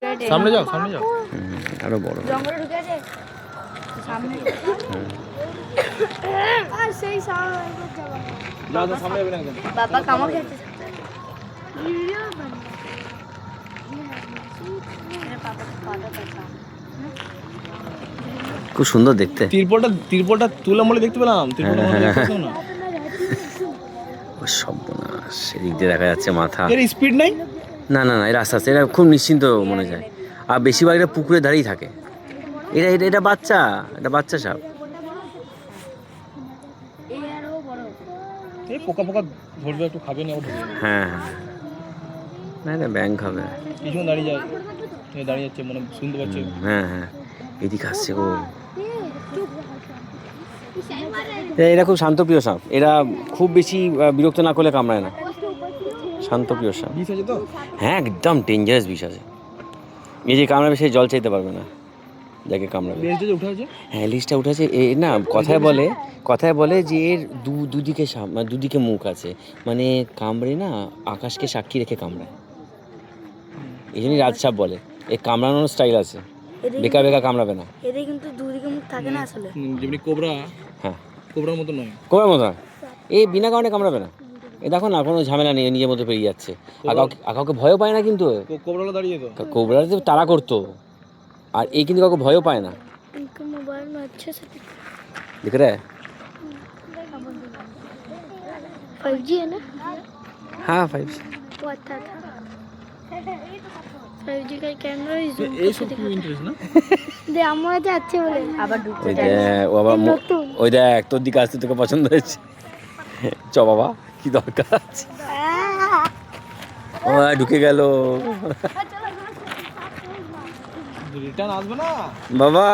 সামনে যাও, সামনে যাও। আরো বড় জঙ্গলে ঢুকে আছে সামনে। আর সেই সামনে যাও তো, সামনে যাবে না একদম। বাবা কামড় খেতে খুব সুন্দর দেখতে। তিরপলটা তুলে মলে দেখতে পেলাম। তিরপলটা মলে দেখতে না। ও সর্বনাশ, এদিক দিয়ে দেখা যাচ্ছে মাথা। এর স্পিড নাই। না না না, এরা আস্তে আস্তে, এরা খুব নিশ্চিন্ত মনে যায়। আর বেশিরভাগ এরা পুকুরে দাঁড়িয়ে থাকে। এটা এটা এটা বাচ্চা, এটা বাচ্চা সাপ। এই পোকা পোকা ধরবে, একটু খাবে না, উঠবে। হ্যাঁ হ্যাঁ, না এটা ব্যাং খাবে। পিছনে দাঁড়িয়ে যায়, দাঁড়িয়ে যাচ্ছে, মানে শুনতে পাচ্ছে। হ্যাঁ হ্যাঁ, এদিকে আসছে গো। এরা খুব শান্তপ্রিয় সাপ। এরা খুব বেশি বিরক্ত না করলে কামড়ায় না, শান্তপ্রিয় সাপ। বিষ আছে তো? হ্যাঁ, একদম ডেঞ্জারাস বিষ আছে। এই যে কামড়াবে সে জল চাইতে পারবে না, যাকে কামড়াবে। লেজটা যে উঠে আছে, হ্যাঁ লিস্টটা উঠেছে। এ না, কথায় বলে যে এর দুদিকে সাপ, মানে দুদিকে মুখ আছে, মানে কামড়ে না আকাশকে সাক্ষী রেখে কামড়ায়। এই জন্যই রাজসাপ বলে। এই কামড়ানোর স্টাইল আছে, বেকা বেকা কামড়াবে না। এদের কিন্তু দুদিকে মুখ থাকে না আসলে। যেমনি কোবরা। হ্যাঁ, কোবরার মতো নয়। কোবরার মতো এই বিনা কারণে কামড়াবে না। এ দেখো না, কোনো ঝামেলা নেই, নিজের মতো পেরিয়ে যাচ্ছে। আর কাউকে ভয়ও পায় না কিন্তু। কোবরাগুলো দাঁড়িয়ে তো। কোবরা তো তাড়া করতো, আর এই কিন্তু কাউকে ভয়ও পায় না। मोबाइल में अच्छे से दिख रहा है? 5G है ना? हाँ 5G। वो अच्छा था। 5G का कैमरा ही जूम এই সব কি ইন্টারেস্ট না? दे আমার যে আছে বলে আবার ঢুকতে ওই যায়। দেখ, ও আবার ওই দেখ, তোর দিকে আসতে তোকে পছন্দ হয়েছে। চ বাবা, কি দরকার আছে। ও ঢুকে গেল রিটার্ন আসবে না বাবা।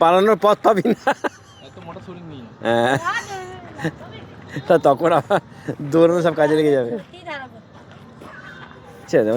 পালানোর পথ পাবি না। এত মোটা শরীর নিয়ে। হ্যাঁ, তা তখন আবার দৌড়ানো সব কাজে লেগে যাবে।